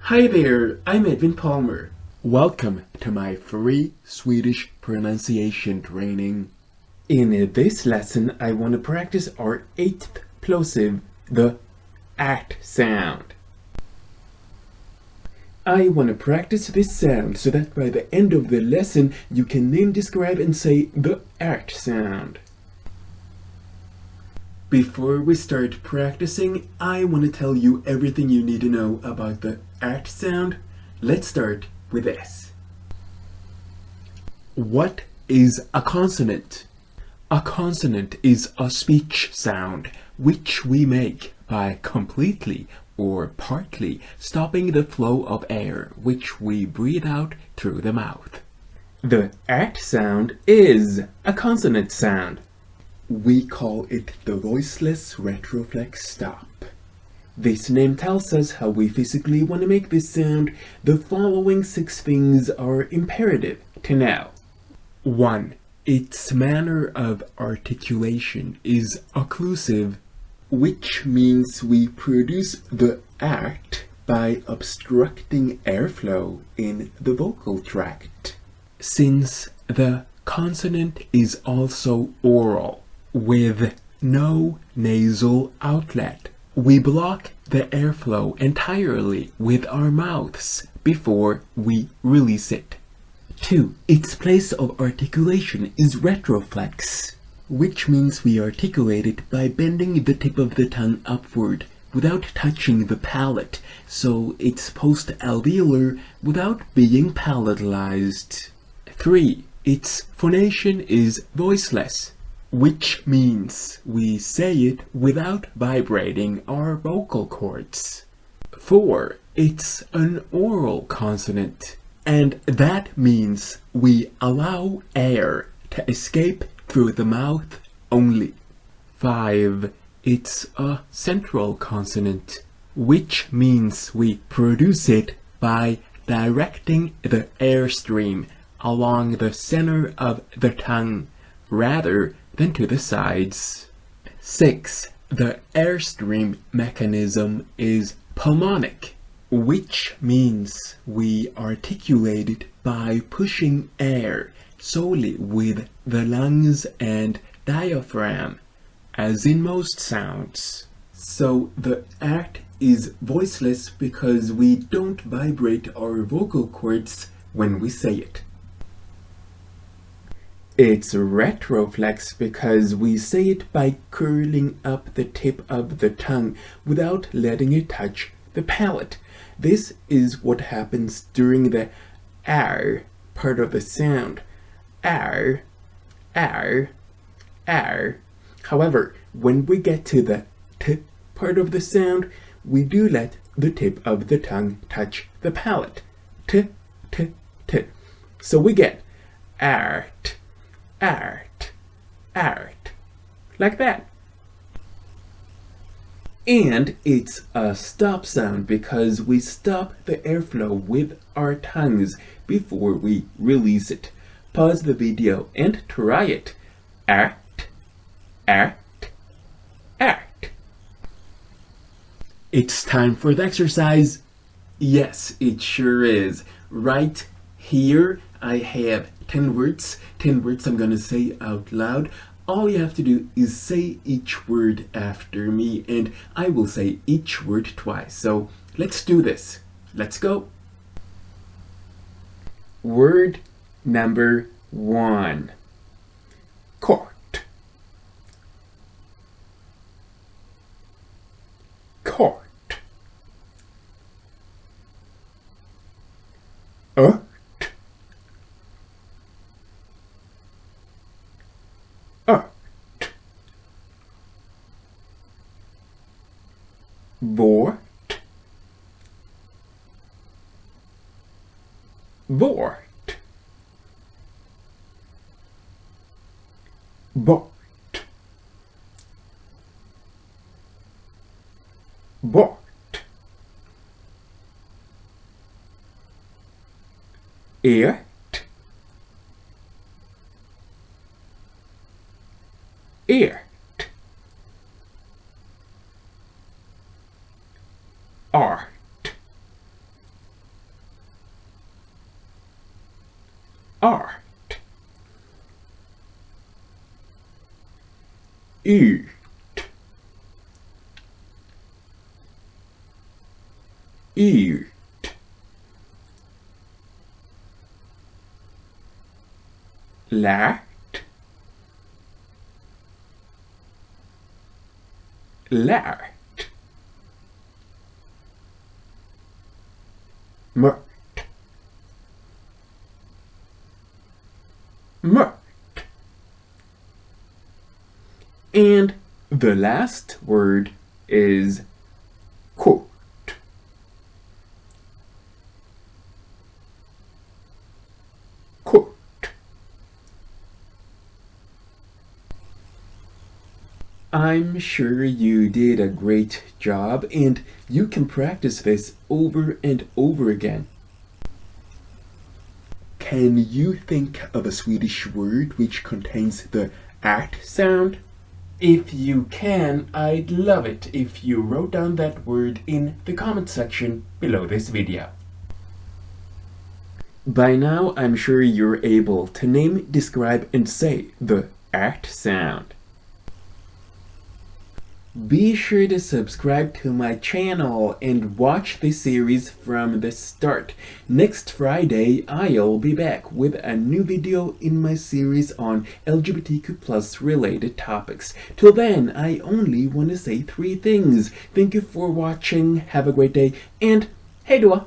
Hi there, I'm Edwin Palmer. Welcome to my free Swedish pronunciation training. In this lesson, I want to practice our 8th plosive, the at sound. I want to practice this sound so that by the end of the lesson, you can then describe and say the at sound. Before we start practicing, I want to tell you everything you need to know about the at sound. Let's start with this. What is a consonant? A consonant is a speech sound which we make by completely or partly stopping the flow of air which we breathe out through the mouth. The at sound is a consonant sound. We call it the voiceless retroflex stop. This name tells us how we physically want to make this sound. The following 6 things are imperative to know. 1. Its manner of articulation is occlusive, which means we produce the at by obstructing airflow in the vocal tract. Since the consonant is also oral, with no nasal outlet, we block the airflow entirely with our mouths before we release it. 2. Its place of articulation is retroflex, which means we articulate it by bending the tip of the tongue upward without touching the palate, so it's post-alveolar without being palatalized. 3. Its phonation is voiceless, which means we say it without vibrating our vocal cords. 4. It's an oral consonant, and that means we allow air to escape through the mouth only. 5. It's a central consonant, which means we produce it by directing the airstream along the center of the tongue rather than to the sides. 6. The airstream mechanism is pulmonic, which means we articulate it by pushing air solely with the lungs and diaphragm, as in most sounds. So the at is voiceless because we don't vibrate our vocal cords when we say it. It's retroflex because we say it by curling up the tip of the tongue without letting it touch the palate. This is what happens during the R part of the sound. R, R, R. However, when we get to the T part of the sound, we do let the tip of the tongue touch the palate. T, T, T. So we get art, art, art, like that. And it's a stop sound because we stop the airflow with our tongues before we release it. Pause the video and try it. Art, art, art. It's time for the exercise. Yes, it sure is. Right here I have 10 words. 10 words I'm going to say out loud. All you have to do is say each word after me, and I will say each word twice. So let's do this. Let's go. Word number 1. Court. Court. Ört. Ört. Vårt. Vårt. Bort. Bort. Ert. Ert. Art. art, ut, ut, lärt, lärt, mört, mört. And the last word is kort. Kort. I'm sure you did a great job, and you can practice this over and over again. Can you think of a Swedish word which contains the at sound? If you can, I'd love it if you wrote down that word in the comment section below this video. By now, I'm sure you're able to name, describe, and say the at sound. Be sure to subscribe to my channel and watch the series from the start. Next Friday, I'll be back with a new video in my series on LGBTQ+ related topics. Till then, I only want to say 3 things. Thank you for watching, have a great day, and hej då!